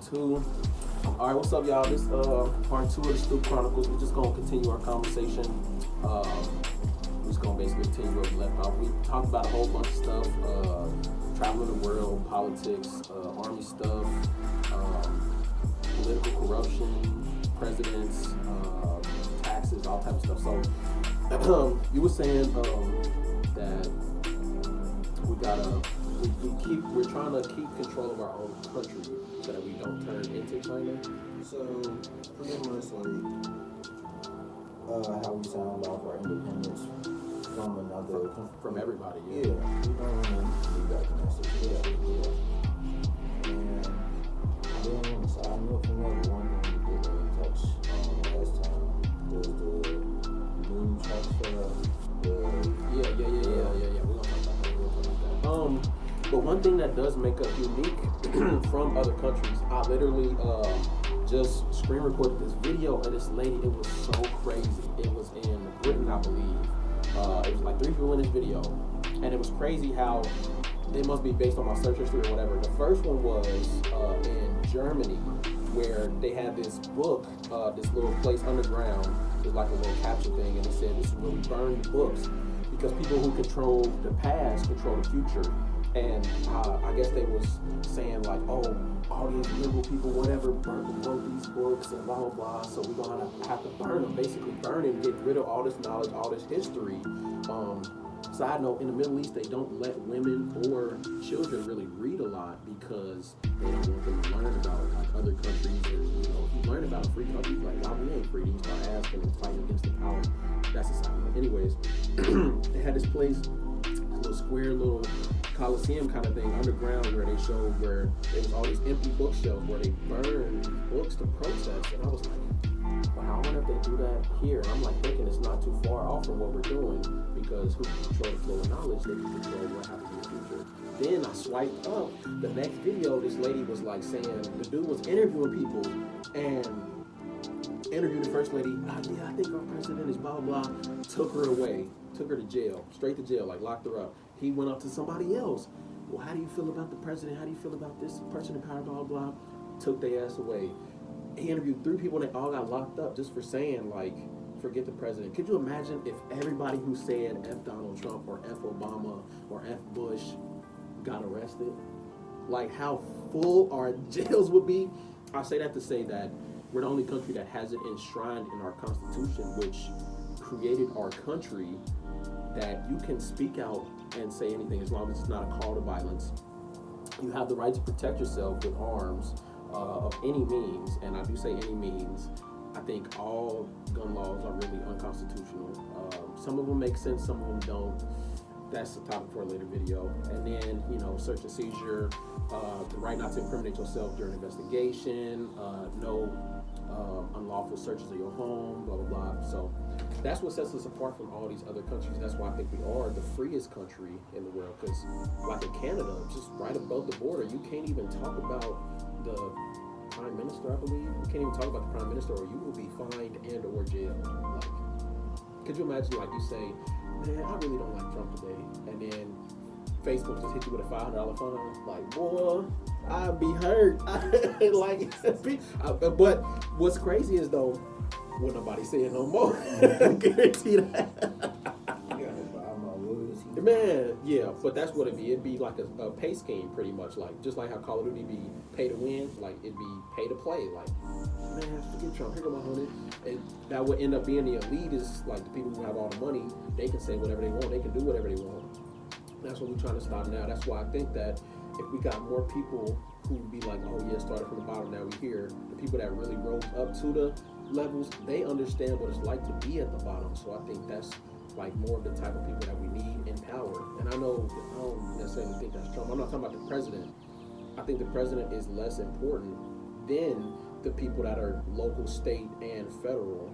2. All right, what's up, y'all? This part 2 of the Stoop Chronicles. We're just gonna continue our conversation. We're just gonna basically continue where we left off. We talked about a whole bunch of stuff: traveling the world, politics, army stuff, political corruption, presidents, taxes, all type of stuff. So you were saying that we're trying to keep control of our own country so that we don't turn into China. So pretty much like how we signed off our independence from another from everybody. Yeah, we don't want to be back in that situation. Yeah. And then on the side note from that, one thing we did touch on last time was the new transfer. Yeah. We're gonna talk about that. But one thing that does make us unique from other countries, I literally just screen recorded this video of this lady. It was so crazy. It was in Britain, I believe. It was like 3 people in this video, and it was crazy how they must be based on my search history or whatever. The first one was in Germany, where they had this book, this little place underground. It was like a little capture thing, and they said this is where we burn the books because people who control the past control the future. And I guess they was saying like, oh, all these liberal people, whatever, wrote these books and blah, blah, blah. So we're going to have to burn them, basically burn and get rid of all this knowledge, all this history. Side note, in the Middle East, they don't let women or children really read a lot because they don't want them to learn about like other countries. Or, if you learn about a free country, like, why we ain't free? You start asking and fighting against the power. That's a side note. Anyways, they had this place, little square, little Coliseum kind of thing underground where they showed where there was all these empty bookshelves where they burned books to protest. And I was like, wow, I wonder if they do that here. And I'm like thinking it's not too far off from what we're doing because who can control the flow of knowledge? They can control what happens in the future. Then I swiped up. The next video, this lady was like saying, the dude was interviewing people and interviewed the first lady. Yeah, I think our president is blah, blah, blah. Took her away. Took her to jail. Straight to jail, like locked her up. He went up to somebody else. Well, how do you feel about the president? How do you feel about this person in power, blah, blah, blah? Took their ass away. He interviewed 3 people and they all got locked up just for saying, like, forget the president. Could you imagine if everybody who said F Donald Trump or F Obama or F Bush got arrested? Like, how full our jails would be? I say that to say that we're the only country that has it enshrined in our Constitution, which created our country, that you can speak out and say anything as long as it's not a call to violence. You have the right to protect yourself with arms of any means, and I do say any means. I think all gun laws are really unconstitutional. Some of them make sense, some of them don't. That's the topic for a later video. And then, search and seizure, the right not to incriminate yourself during investigation, no unlawful searches of your home, blah, blah, blah. So that's what sets us apart from all these other countries. That's why I think we are the freest country in the world. Because like in Canada, just right above the border, you can't even talk about the prime minister, I believe. You can't even talk about the prime minister or you will be fined and or jailed. Like, could you imagine, like, you say, man, I really don't like Trump today. And then Facebook just hit you with a $500 fine. Like, boy, I'd be hurt. But what's crazy is, though, will nobody say it no more. I guarantee that. Man, yeah, but that's what it'd be. It'd be like a pay scheme, pretty much. Like, just like how Call of Duty be pay to win, like, it'd be pay to play. Like, man, forget Trump, here go my 100. And that would end up being the elitists, like the people who have all the money. They can say whatever they want. They can do whatever they want. That's what we're trying to stop now. That's why I think that if we got more people who would be like, oh yeah, started from the bottom, now we're here. The people that really rose up to the levels, they understand what it's like to be at the bottom. So I think that's like more of the type of people that we need in power. And I don't necessarily think that's Trump. I'm not talking about the president. I think the president is less important than the people that are local, state, and federal.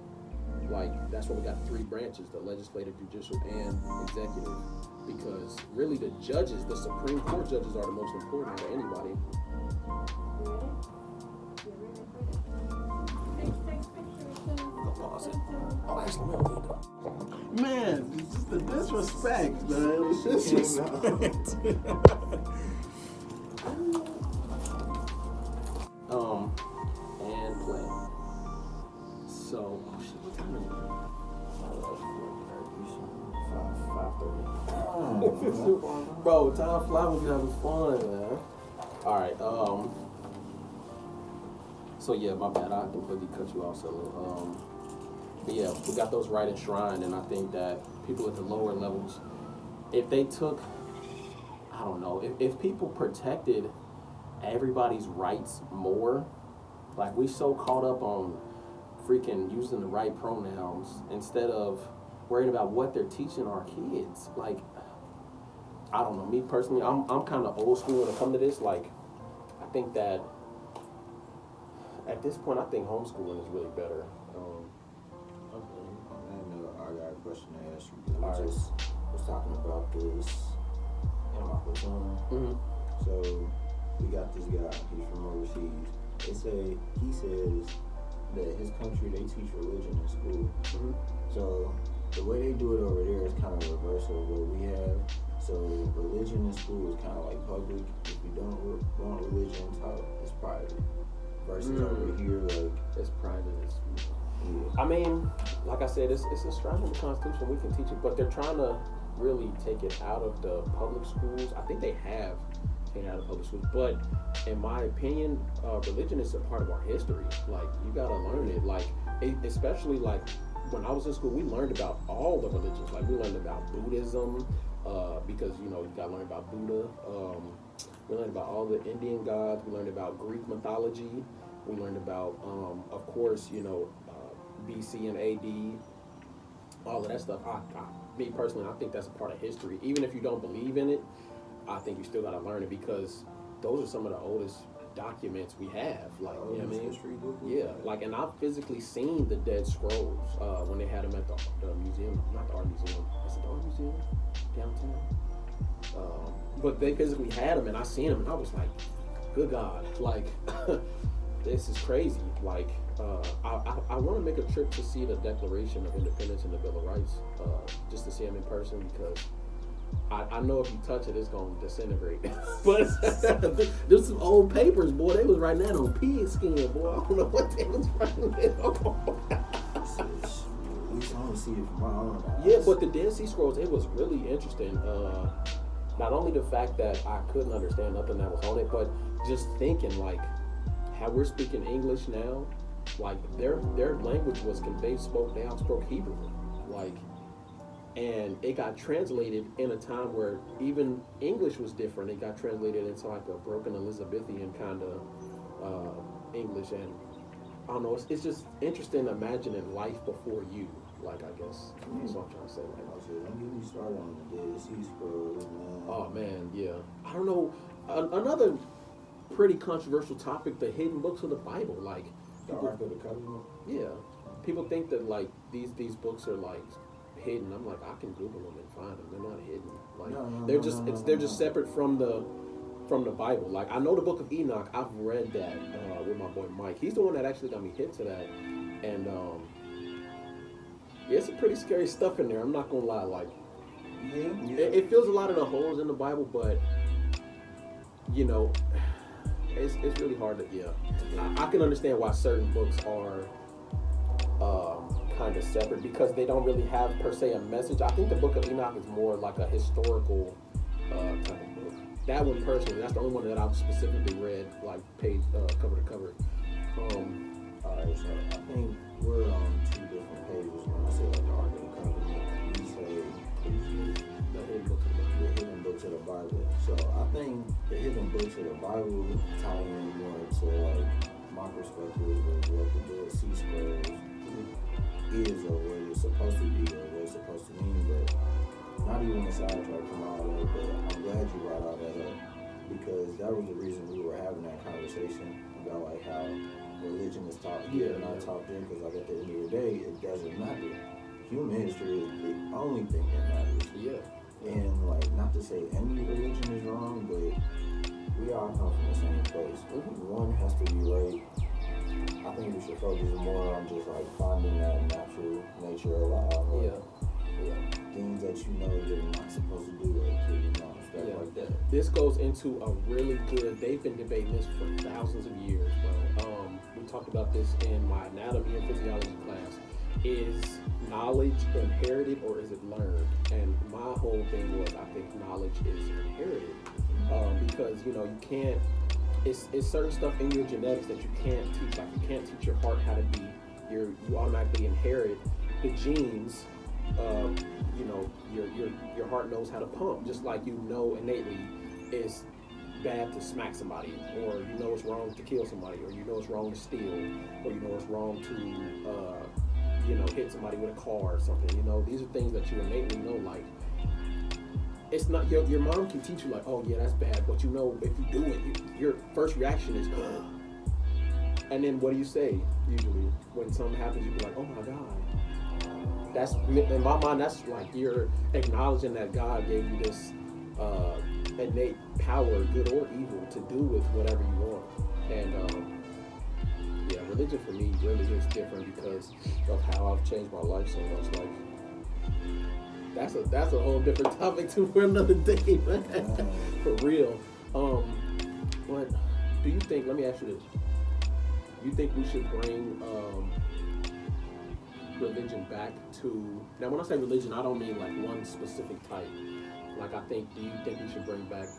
Like, that's why we got 3 branches, the legislative, judicial, and executive. Because really the judges, the Supreme Court judges are the most important out of anybody. Oh, actually, man, it's just the disrespect, man. The disrespect. Bro, time flies when you having fun, man. All right. So yeah, my bad. I completely cut you off, so but yeah, we got those right enshrined, and I think that people at the lower levels, if they took, I don't know, if people protected everybody's rights more, like we so caught up on freaking using the right pronouns instead of worrying about what they're teaching our kids. Like, I don't know, me personally, I'm kind of old school when it comes to this. Like, I think that at this point, I think homeschooling is really better. I got a question to ask you. I just was talking about this in my platoon. Mm-hmm. So we got this guy. He's from overseas. He says that his country, they teach religion in school. Mm-hmm. So the way they do it over there is kind of reverse of what we have. So religion in school is kind of like public. If you don't want religion taught, it's private. Versus over here, like it's private. yeah. I mean, like I said, it's enshrined in the Constitution. We can teach it, but they're trying to really take it out of the public schools. I think they have taken it out of public schools, but in my opinion, religion is a part of our history. Like, you gotta learn it. Like, especially like when I was in school, we learned about all the religions. Like, we learned about Buddhism, because you gotta learn about Buddha. We learned about all the Indian gods. We learned about Greek mythology. We learned about, of course, BC and AD, all of that stuff. Me personally, I think that's a part of history. Even if you don't believe in it, I think you still gotta learn it, because those are some of the oldest documents we have. Like, you know what I mean? History book? Yeah, like, and I've physically seen the Dead Scrolls when they had them at the museum, not the art museum. Is it the art museum downtown? But they physically had them, and I seen them, and I was like, good God, like, this is crazy. Like, I want to make a trip to see the Declaration of Independence and the Bill of Rights, just to see them in person, because I know if you touch it, it's going to disintegrate. But there's some old papers, boy. They was writing that on pig skin, boy. I don't know what they was writing it on. We just want to see it from my own eyes. Yeah, but the Dead Sea Scrolls, it was really interesting. Not only the fact that I couldn't understand nothing that was on it, but just thinking, like, how we're speaking English now, like, their language was they spoke Hebrew, like, and it got translated in a time where even English was different. It got translated into like a broken Elizabethan kind of English, and I don't know. It's just interesting imagining life before you. Like, I guess that's what I'm trying to say. Like, don't get me started on the Dead Sea Scrolls, man. Oh man, yeah. I don't know. Another pretty controversial topic: the hidden books of the Bible. Like, The Ark of the Covenant. yeah, people think that like these books are like hidden. I'm like, I can Google them and find them. They're not hidden. Like, they're just separate from the Bible. Like, I know the Book of Enoch. I've read that with my boy Mike. He's the one that actually got me hip to that, and yeah, it's some pretty scary stuff in there. I'm not gonna lie. Like, it fills a lot of the holes in the Bible, but it's really hard to I can understand why certain books are kind of separate, because they don't really have per se a message. I think the Book of Enoch is more like a historical type of book. That one personally, that's the only one that I've specifically read, like page cover to cover. Alright, so I think we're on two different pages when I say like the Ark of the Covenant. You say The hidden books of the Bible. the hidden books of the Bible. So I think the hidden books of the Bible tie in more to like my perspective of what the Dead Sea Scrolls is, or what it's supposed to be, or what it's supposed to mean. But not even a sidetrack from all that, but I'm glad you brought all that up, because that was the reason we were having that conversation about like how religion is taught here and not taught there, because like at the end of the day, it doesn't matter. Human history is the only thing that matters. Yeah. And like, not to say any religion is wrong, but we all come from the same place. One has to be right. I think we should focus more on just like finding that natural nature alive. Like, things that you're not supposed to do, like killing mom, stuff like that. This goes into a really good. They've been debating this for thousands of years, bro. We talked about this in my anatomy and physiology class. is knowledge inherited or is it learned? And my whole thing was, I think knowledge is inherited, because you can't. It's certain stuff in your genetics that you can't teach. Like you can't teach your heart how to be. You automatically inherit the genes. Your heart knows how to pump, just like innately it's bad to smack somebody, or it's wrong to kill somebody, or it's wrong to steal, or it's wrong to hit somebody with a car or something. These are things that you innately know. Like it's not your mom can teach you like, oh yeah, that's bad, but if you do it, your first reaction is and then what do you say usually when something happens? You be like, oh my God. That's in my mind. That's like you're acknowledging that God gave you this innate power, good or evil, to do with whatever you want. And religion for me really is different because of how I've changed my life so much. Like that's a whole different topic too for another day, man. For real. What do you think? Let me ask you this. You think we should bring religion back to? Now, when I say religion, I don't mean like one specific type. Like, do you think we should bring back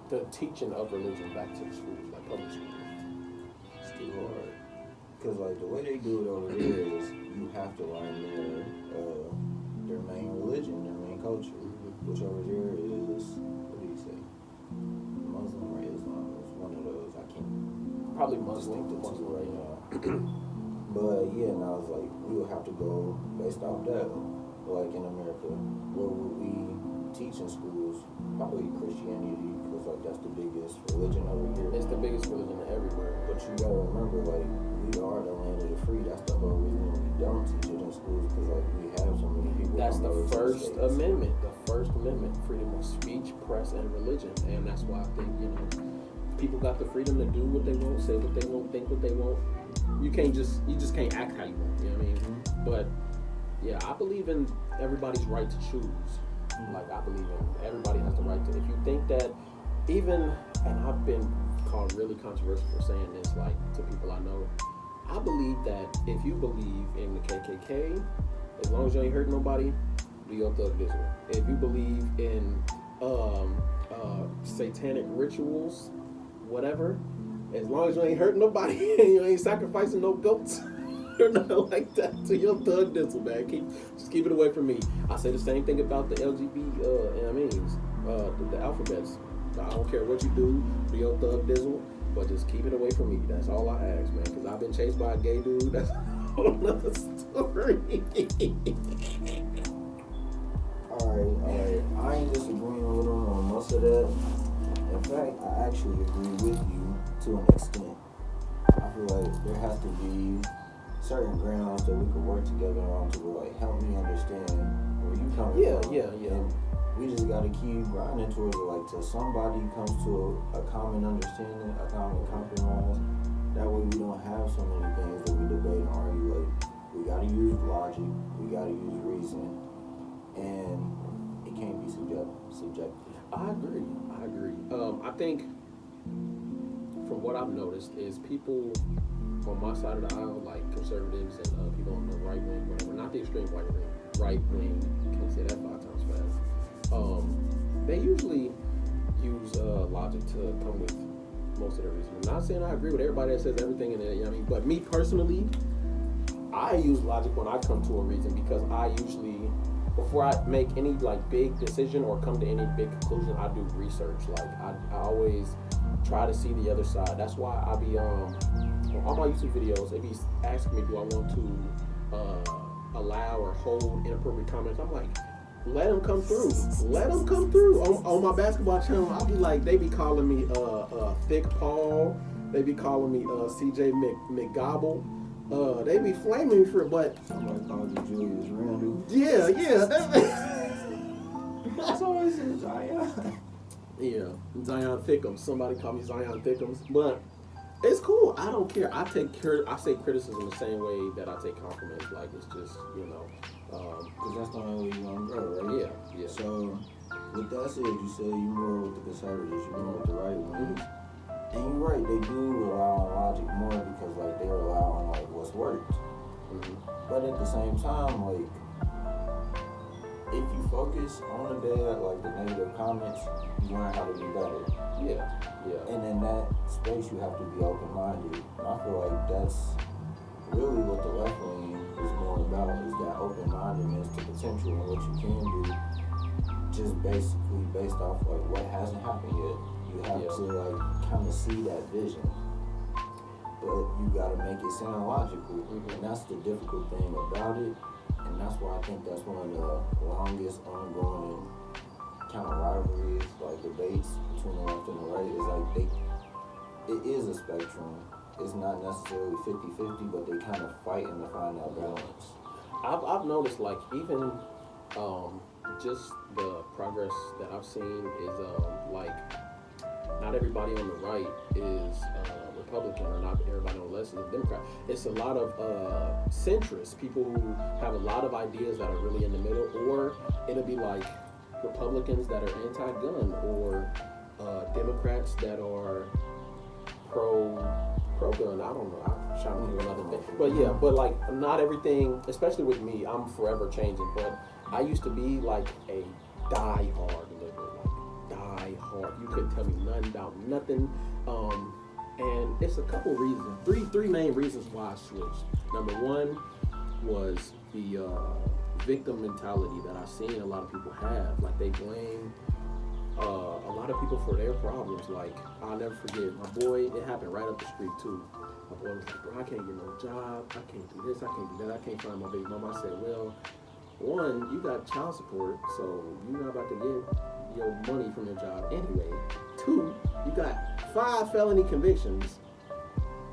the teaching of religion back to the schools, like public schools? It's too hard. Because, like, the way they do it over there is you have to learn their main religion, their main culture, which over here is, what do you say? Muslim or Islam? It's one of those. I can't. Probably Muslim right now. But, yeah, now it's like, we would have to go based off that. Like, in America, what would we teach in schools? Probably Christianity, because like that's the biggest religion over here. It's the biggest religion everywhere. But you gotta remember, like, we are the land of the free. That's the whole reason we don't teach it in schools, because like we have so many people. That's the First Amendment. The First Amendment: freedom of speech, press, and religion. And that's why I think people got the freedom to do what they want, say what they want, think what they want. You just can't act how you want. You know what I mean? Mm-hmm. But yeah, I believe in everybody's right to choose. Like, I believe in everybody has the right to. If you think that, and I've been called really controversial for saying this, like, to people I know, I believe that if you believe in the KKK, as long as you ain't hurt nobody, do your thug dizzle. If you believe in satanic rituals, whatever, as long as you ain't hurting nobody and you ain't sacrificing no goats or nothing like that, to your thug dizzle, man. Just keep it away from me. I say the same thing about the LGBT, the alphabets. I don't care what you do your thug dizzle, but just keep it away from me. That's all I ask, man. Because I've been chased by a gay dude. That's a whole nother story. Alright. I ain't disagreeing with him on most of that. In fact, I actually agree with you to an extent. I feel like there has to be certain grounds that we could work together on to like help me understand where you come from. Yeah. And we just gotta keep grinding towards it, like till somebody comes to a common understanding, a common compromise. That way we don't have so many things that we debate and argue. Like, we gotta use logic, we gotta use reason, and it can't be subjective. I agree. I think from what I've noticed is people on my side of the aisle, like conservatives and people on the right wing, whatever, not the extreme right wing, can't say that 5 times fast. They usually use logic to come with most of their reasoning. I'm not saying I agree with everybody that says everything in there, you know what I mean? But me personally, I use logic when I come to a reason, because I usually, before I make any like big decision or come to any big conclusion, I do research. Like I always try to see the other side. That's why I be on all my YouTube videos, they be asking me, do I want to allow or hold inappropriate comments? I'm like, let them come through. On my basketball channel, I'll be like, they be calling me Thick Paul. They be calling me CJ McGobble. They be flaming me for it, but somebody called you Julius Randle. Yeah. That's always in Zion. Yeah, Zion Thickums. Somebody call me Zion Thickums, but it's cool. I don't care. I say criticism the same way that I take compliments. Like, it's just, because that's the only way you're gonna grow, right? Yeah. So, with that said, you say you're more with the conservatives, you're more with the right wing. And you're right, they do rely on logic more because, like, they rely on, like, what's worked. But at the same time, like, if you focus on the bad, like the negative comments, you learn how to be better. Yeah. And in that space, you have to be open-minded. And I feel like that's really what the left wing is more about, is that open-mindedness to potential and what you can do, just basically based off like what hasn't happened yet. You have to like kind of see that vision, but you gotta make it sound logical, and that's the difficult thing about it. And that's why I think that's one of the longest ongoing kind of rivalries, like debates between the left and the right, is like it is a spectrum. It's not necessarily 50-50, but they kind of fighting to find that balance. I've noticed, like, even just the progress that I've seen is like, not everybody on the right is Republican, or not everybody on the left is a Democrat. It's a lot of centrists, people who have a lot of ideas that are really in the middle, or it'll be like Republicans that are anti-gun, or Democrats that are pro-gun. I don't know. I'm trying to think of another thing. But yeah, but like, not everything, especially with me, I'm forever changing. But I used to be like a die-hard liberal, like die-hard. You couldn't tell me nothing about nothing. And it's a couple reasons, three main reasons why I switched. Number one was the victim mentality that I've seen a lot of people have. Like, they blame a lot of people for their problems. Like, I'll never forget, my boy, it happened right up the street too. My boy was like, bro, I can't get no job, I can't do this, I can't do that, I can't find my baby mama. I said, well, one, you got child support, so you're not about to get your money from your job anyway. Two, you got 5 felony convictions.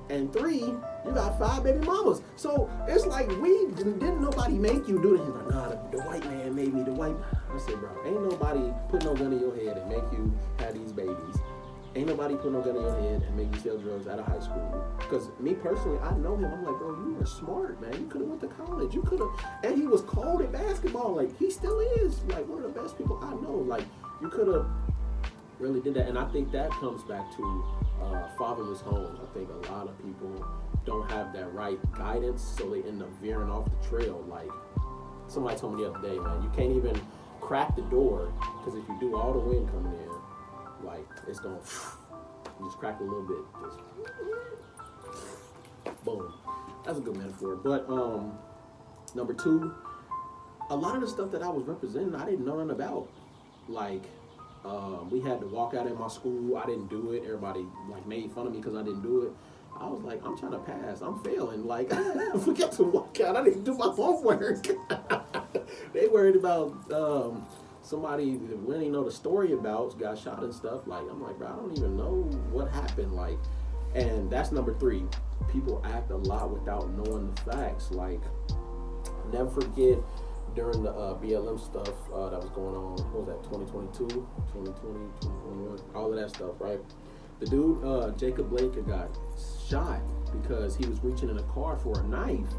And 3, you got 5 baby mamas. So it's like, didn't nobody make you do this? He's like, nah, the white man made me. I said, bro, ain't nobody put no gun in your head and make you have these babies. Ain't nobody put no gun in your head and make you sell drugs out of high school. Because me personally, I know him. I'm like, bro, you were smart, man. You could have went to college. You could have, and he was cold at basketball. Like, he still is, like, one of the best people I know. Like, you could have really did that. And I think that comes back to fatherless homes. I think a lot of people don't have that right guidance, so they end up veering off the trail. Like, somebody told me the other day, man, you can't even crack the door, because if you do, all the wind coming in, like, it's gonna just crack a little bit, just boom. That's a good metaphor. But number 2, a lot of the stuff that I was representing, I didn't know nothing about. Like, we had to walk out in my school. I didn't do it. Everybody like made fun of me because I didn't do it. I was like, I'm trying to pass. I'm failing. Like, I forget to walk out. I didn't do my homework. They worried about somebody that we didn't know the story about got shot and stuff. Like, I'm like, bro, I don't even know what happened. Like, and that's number 3. People act a lot without knowing the facts. Like, never forget, during the BLM stuff that was going on, what was that, 2022, 2020, 2021, all of that stuff, right? The dude, Jacob Blake, got shot because he was reaching in a car for a knife.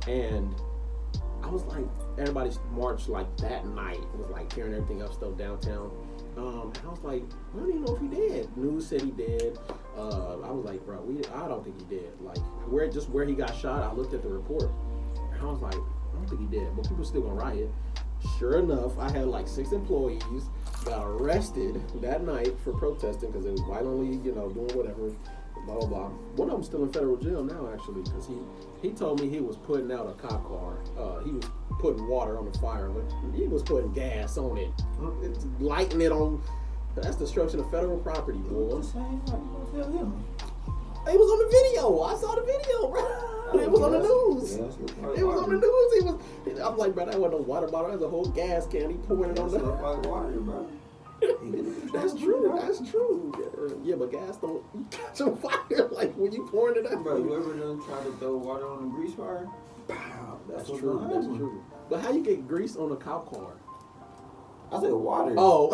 And I was like, everybody marched like that night. It was like tearing everything up, stuff downtown. And I was like, I don't even know if he did. News said he did. I was like, bro, I don't think he did. Like, where he got shot, I looked at the report. And I was like, I don't think he did, but people still gonna riot. Sure enough, I had like 6 employees got arrested that night for protesting because they was violently, doing whatever, blah, blah, blah. One of them's still in federal jail now, actually, because he told me he was putting out a cop car. He was putting water on the fire. He was putting gas on it, lighting it on. That's destruction of federal property, boy. It was on the video. I saw the video, bro. It was on the news. It was on the news. I'm like, bro, that wasn't no water bottle. That was a whole gas can. He pouring it on the. That's true. That's true. Yeah, but gas don't catch on fire like when you pouring it out. Bro, you ever done try to throw water on a grease fire? Pow. That's true. That's true. But how you get grease on a cop car? I said water. Oh.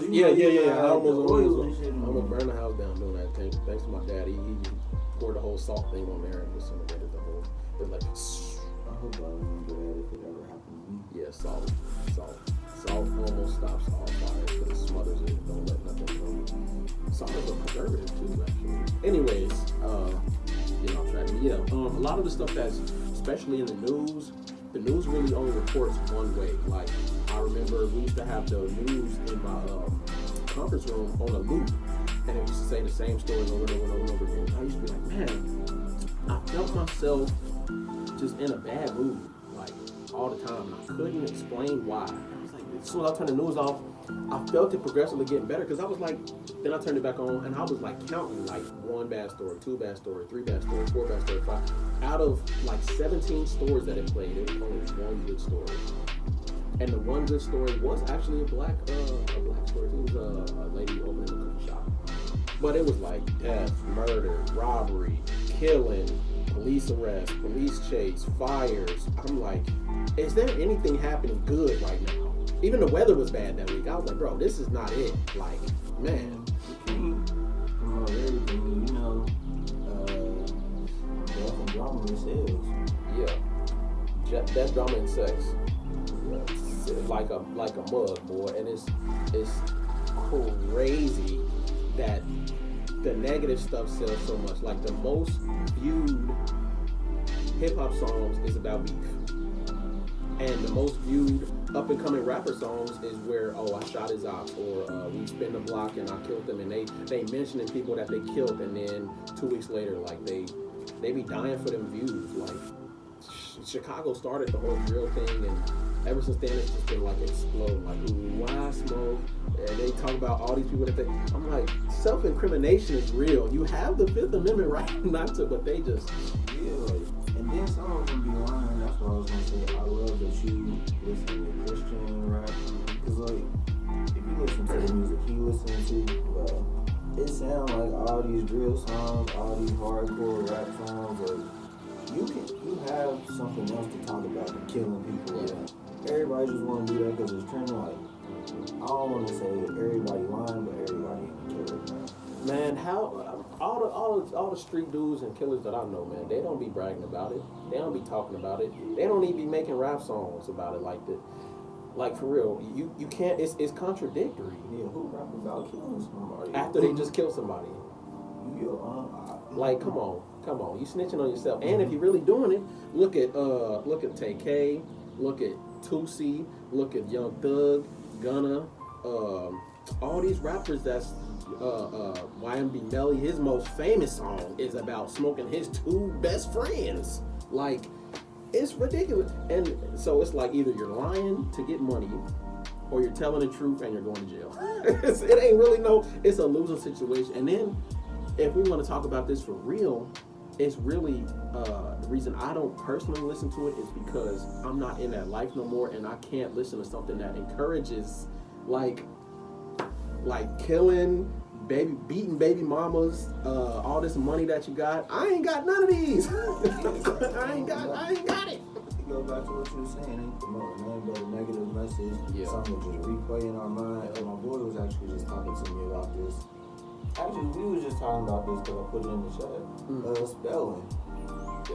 Yeah. I almost burned the house down doing that. Thanks to my daddy. He poured the whole salt thing on there and disintegrated the whole. It was like. I hope I remember that if it ever happened to me. Yeah, salt almost stops all fire because it smothers it. Don't let nothing from it. Salt is a preservative too, actually. Anyways, I'm trying to Yeah, a lot of the stuff that's, especially in the news really only reports one way. Like, I remember we used to have the news in my conference room on a loop, and it used to say the same stories over and over and over and over again. I used to be like, man, I felt myself just in a bad mood, like, all the time, and I couldn't explain why. I was like, as soon as I turned the news off, I felt it progressively getting better, because I was like, then I turned it back on, and I was like counting like 1 bad story, 2 bad story, 3 bad story, 4 bad story, 5. Out of like 17 stories that it played, it was only 1 good story. And the 1 good story was actually a black story. It was a lady opening a cookie shop. But it was like death, murder, robbery, killing, police arrest, police chase, fires. I'm like, is there anything happening good right now? Even the weather was bad that week. I was like, bro, this is not it. Like, man. Everything, death and drama in sales. Yeah. Death, drama, and sex. Yeah. Like a mug, boy. And it's crazy that the negative stuff sells so much. Like, the most viewed hip hop songs is about beef. And the most viewed up and coming rapper songs is where, oh, I shot his ops, or we spin the block and I killed them, and they mentioning people that they killed, and then 2 weeks later, like, they be dying for them views. Like, Chicago started the whole drill thing, and ever since then it's just been like exploding. Like, ooh, why smoke? And they talk about all these people that I'm like, self-incrimination is real. You have the 5th Amendment right not to, but they just, yeah. And then some of them be lying. That's what I was gonna say. I love that you listen to Christian rap, because like, if you listen to the music he listens to, bro, it sounds like all these drill songs, all these hardcore rap songs, like, you have something else to talk about than killing people. Yeah. Everybody just want to do that because it's trending. Like, I don't want to say everybody lying, but everybody ain't a killer, man. Man, how all the street dudes and killers that I know, man, they don't be bragging about it. They don't be talking about it. They don't even be making rap songs about it like that. Like, for real, you can't. It's contradictory. Yeah, who rap about killing somebody after they just killed somebody? Like, come on, you snitching on yourself. And if you're really doing it, look at TK, look at Tootsie, look at Young Thug, Gunna, all these rappers. That's YMB Melly. His most famous song is about smoking his 2 best friends. Like, it's ridiculous. And so it's like, either you're lying to get money, or you're telling the truth and you're going to jail. It ain't really it's a losing situation. And then, if we want to talk about this for real, it's really the reason I don't personally listen to it is because I'm not in that life no more, and I can't listen to something that encourages like killing, beating baby mamas, all this money that you got. I ain't got none of these. I ain't got it. You go back to what you were saying, ain't promoting nothing but a negative message. Yeah. Something just replay in our mind. And my boy was actually just talking to me about this. Actually, we was just talking about this because I put it in the chat. Spelling.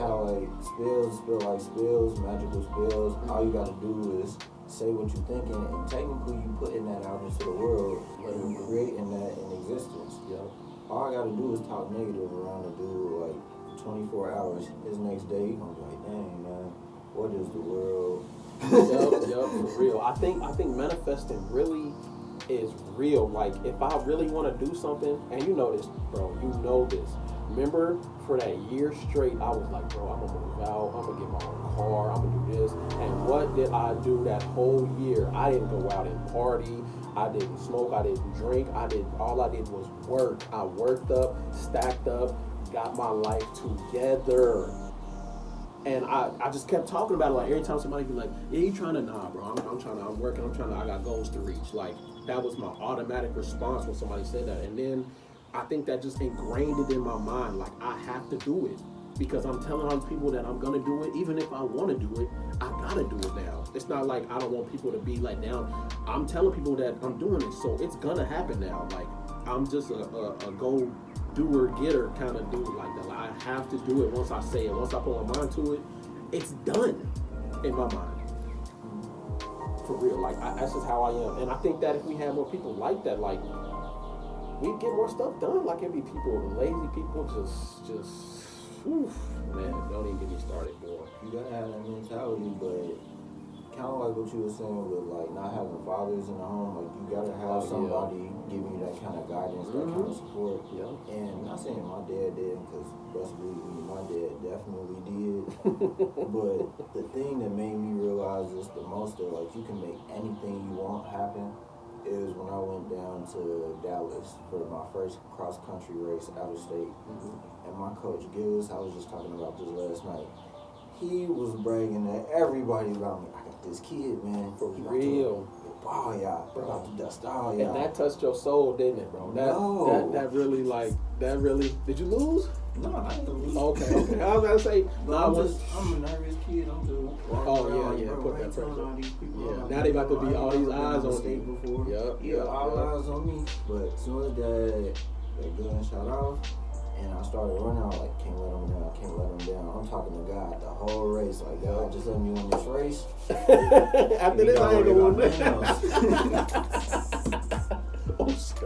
How, like, spells, magical spells. All you gotta do is say what you're thinking, and technically you putting that out into the world, and you creating that in existence. Yeah. All I gotta do is talk negative around the dude, like, 24 hours. His next day, he gonna be like, dang, man, what is the world? Yup, for real. I think manifesting really is real. Like, if I really want to do something, and you know this, bro, remember for that year straight, I was like, bro, I'm gonna move out, I'm gonna get my own car, I'm gonna do this. And what did I do that whole year? I didn't go out and party, I didn't smoke, I didn't drink, all I did was work. I worked up, stacked up, got my life together. And I just kept talking about it. Like, every time somebody be like, yeah, you trying to, nah, bro, I'm working, I got goals to reach. Like, that was my automatic response when somebody said that. And then I think that just ingrained it in my mind. Like, I have to do it because I'm telling all these people that I'm gonna do it. Even if I want to do it, I gotta do it now. It's not like I don't want people to be let down. I'm telling people that I'm doing it, so it's gonna happen now. Like, I'm just a go doer getter kind of dude like that. Like, I have to do it once I say it. Once I put my mind to it, it's done in my mind. For real, like, that's just how I am. And I think that if we had more people like that, like, we'd get more stuff done. Like, it'd be people, lazy people, just Oof, man, don't even get me started, boy. You gotta have that mentality, but kind of like what you were saying with like not having fathers in the home, like you gotta have somebody giving you that kind of guidance, that kind of support. Yeah. And not saying my dad didn't, because best believe me, my dad definitely did. But the thing that made me realize this the most, that like you can make anything you want happen, is when I went down to Dallas for my first cross country race out of state. And my coach Gillis, I was just talking about this last night. He was bragging to everybody about me. I got this kid, man. For real. Wow, yeah. About to dust all y'all. And that touched your soul, didn't it, bro? That really, did you lose? No, I didn't lose. Okay. I was gonna say, I'm a nervous kid. I'm just walking around. Yeah, put that pressure. All these people. Yeah, now they about to be all these eyes on you. Before. All eyes on me. But as soon as that gun shot off, and I started running, I was like, can't let him down. I'm talking to God the whole race. Like, God, just let me win this race. After this, I ain't gonna win this.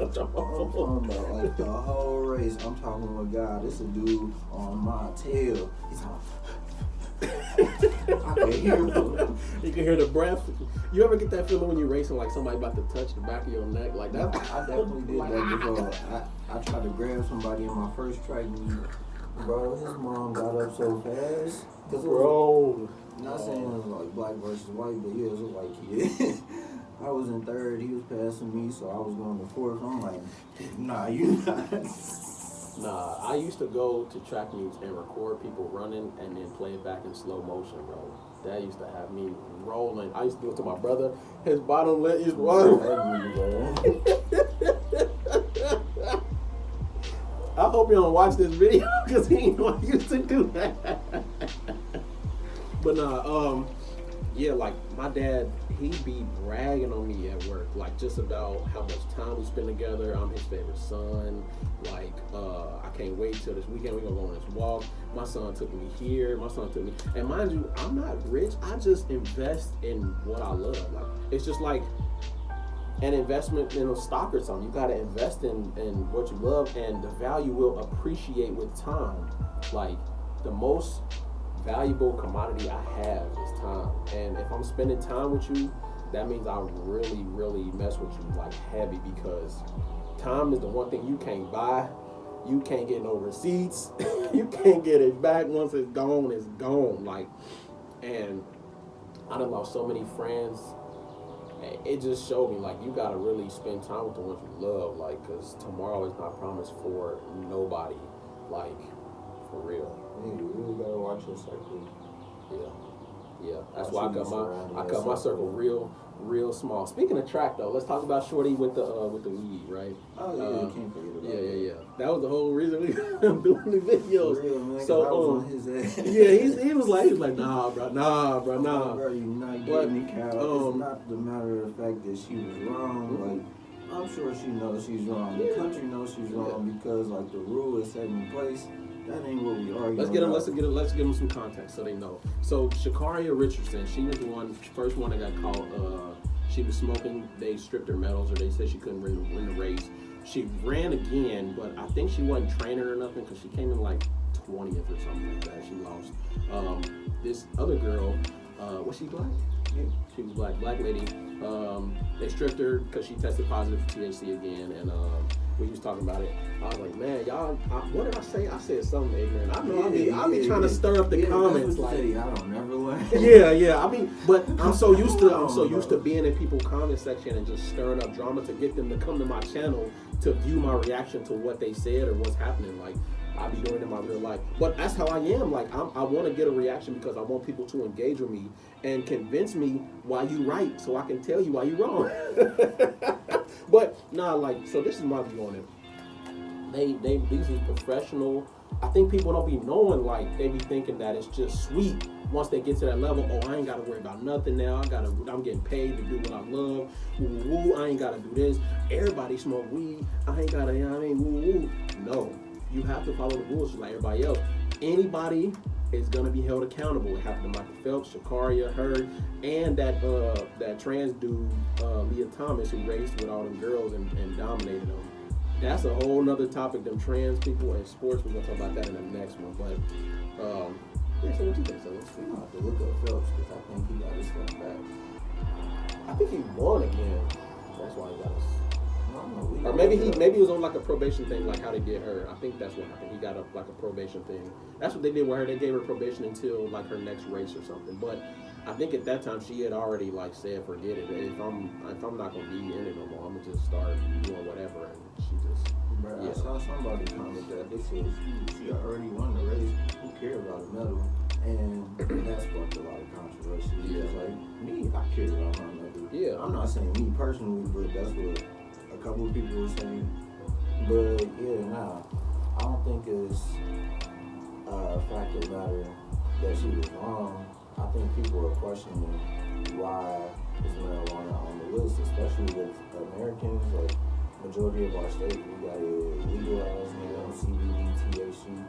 I'm talking about like the whole race. I'm talking with God. This a dude on my tail. He's talking. I can hear him. You can hear the breath. You ever get that feeling when you're racing, like somebody about to touch the back of your neck, like that? I definitely did that before. I tried to grab somebody in my first track meet. Bro, his mom got up so fast. Bro. Not saying it was like black versus white, but yeah, it was a white kid. I was in third, he was passing me, so I was going to fourth. I'm like, nah, you not. Nah, I used to go to track meets and record people running and then play it back in slow motion, bro. That used to have me rolling. I used to do it to my brother. His bottom lip is rolling. I hope you don't watch this video because he ain't know I used to do that. But nah, yeah, like my dad, he'd be bragging on me at work, like just about how much time we spend together. I'm his favorite son. Like, I can't wait till this weekend. We're gonna go on this walk. My son took me here. And mind you, I'm not rich. I just invest in what I love. Like, it's just like an investment in a stock or something. You gotta invest in what you love, and the value will appreciate with time. Like, the most valuable commodity I have is time. And if I'm spending time with you, that means I really, really mess with you like heavy, because time is the one thing you can't buy. You can't get no receipts. You can't get it back. Once it's gone, it's gone. Like, and I done lost so many friends. It just showed me, like, you gotta really spend time with the ones you love, like, cause tomorrow is not promised for nobody, like, for real. Yeah, you really gotta watch your circle. Yeah. That's why I cut my circle real small. Speaking of track though, let's talk about Shorty with the weed, right? Oh yeah, you can't forget about that. Yeah. That was the whole reason we doing the videos. For real, man, so I was on his ass. Yeah, he was like, nah, bro. Bro, you not getting me, Cal. It's not the matter of the fact that she was wrong. Like, I'm sure she knows she's wrong. The country knows she's wrong because like the rule is set in place. That ain't what we argue. Let's give them some context so they know. So Shakaria Richardson, she was the first one that got caught. She was smoking. They stripped her medals, or they said she couldn't win the race. She ran again, but I think she wasn't training or nothing because she came in like 20th or something like that. She lost. This other girl, was she black? Yeah, she was black lady. They stripped her because she tested positive for THC again, and we was talking about it. I was like, man, y'all, what did I say? I said something ignorant. I know I'll be trying to stir up the comments. Like, I don't never learn. Yeah. I mean, but I'm so used to being in people's comment section and just stirring up drama to get them to come to my channel to view my reaction to what they said or what's happening. Like, I be doing it in my real life. But that's how I am. Like, I want to get a reaction because I want people to engage with me and convince me why you right, so I can tell you why you wrong. But nah, like, so this is my view on it. These is professional. I think people don't be knowing, like, they be thinking that it's just sweet once they get to that level. Oh, I ain't gotta worry about nothing now. I'm getting paid to do what I love. Woo, I ain't gotta do this. Everybody smoke weed. I ain't gotta, woo. No, you have to follow the rules just like everybody else. Anybody is gonna be held accountable. It happened to Michael Phelps, Shakaria, her, and that trans dude, Leah Thomas, who raced with all them girls and dominated them. that's a whole nother topic. Them trans people in sports. We're gonna talk about that in the next one. But yeah. So what you think? So We gonna have to look up Phelps because I think he got his stuff back. I think he won again. That's why he got his. No, Or maybe he was on like a probation thing, like how they did her. I think that's what happened. He got like a probation thing. That's what they did with her. They gave her probation until like her next race or something. But I think at that time she had already like said, forget it. If I'm not gonna be in it no more, I'm gonna just start doing whatever. And she just. Bro, I saw somebody comment that they said she already won the race. Who cared about a medal? And that sparked a lot of controversy. Yeah. It's like me, I care about my medal. Yeah. I'm not saying me personally, but that's what a couple of people were saying. But yeah, nah, I don't think it's a fact of matter that she was wrong. I think people are questioning why is marijuana on the list, especially with Americans. Like majority of our states, we got it legalized now, CBD, THC.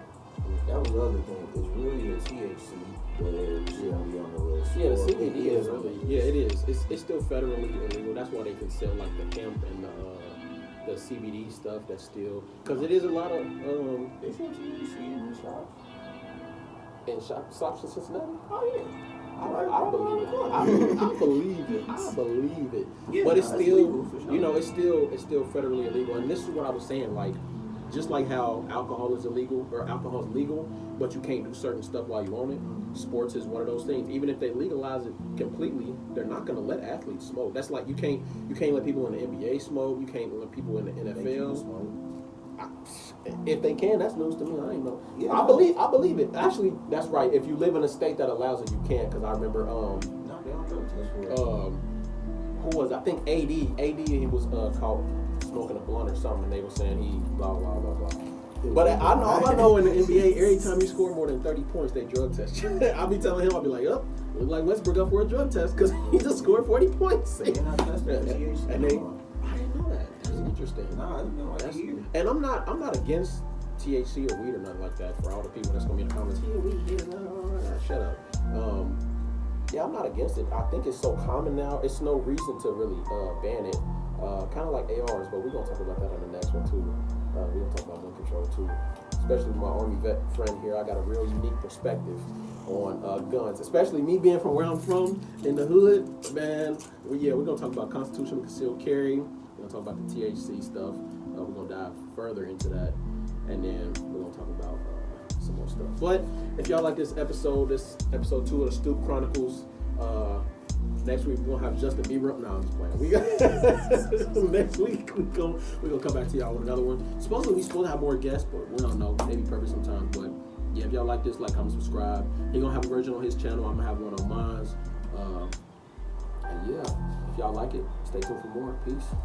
That was the other thing. It's really the THC that shouldn't be on the list. Yeah, the Or CBD it is really. Yeah, it is. It's still federally illegal. That's why they can sell like the hemp and the CBD stuff. That's still because it is a lot of They sell THC in the shops. in shops in Cincinnati. Oh yeah. I believe it. I believe it. I believe it. Yeah, but it's nah, still, legal for sure. you know, it's still federally illegal. And this is what I was saying, like, just like how alcohol is illegal or alcohol is legal, but you can't do certain stuff while you own it. Sports is one of those things. Even if they legalize it completely, they're not going to let athletes smoke. That's like you can't let people in the NBA smoke. You can't let people in the NFL. If they can, that's news to me. I ain't know. Yeah, I believe it. Actually, that's right. If you live in a state that allows it, you can. Because I remember, No, they don't drug test for it. who was I think AD he was caught smoking a blunt or something, and they were saying he blah blah blah blah. But I know in the NBA, every time you score more than 30 points, they drug test you. I'll be telling him, I'll be like, look like Westbrook up for a drug test because he just scored 40 points. They're not testing for THC. And they, I didn't know that. That's interesting. Nah, it's been like a year. And I'm not against THC or weed or nothing like that. For all the people that's gonna be in the comments, yeah, weed, yeah, shut up. Yeah, I'm not against it. I think it's so common now. It's no reason to really ban it. Kind of like ARs, but we're gonna talk about that on the next one too. We're gonna talk about gun control too. Especially with my Army vet friend here, I got a real unique perspective on guns. Especially me being from where I'm from in the hood, man. We're gonna talk about constitutional concealed carry. We're gonna talk about the THC stuff. We're gonna dive further into that, and then we're gonna talk about some more stuff. But if y'all like this episode 2 of the Stoop Chronicles, next week we're gonna have Justin Bieber up. No, I'm just playing. We got next week we're gonna come back to y'all with another one. Supposedly we supposed to have more guests, but we don't know. Maybe perfect sometimes. But yeah, if y'all like this, like, comment, subscribe. He gonna have a version on his channel. I'm gonna have one on mine. And yeah, if y'all like it, stay tuned for more. Peace.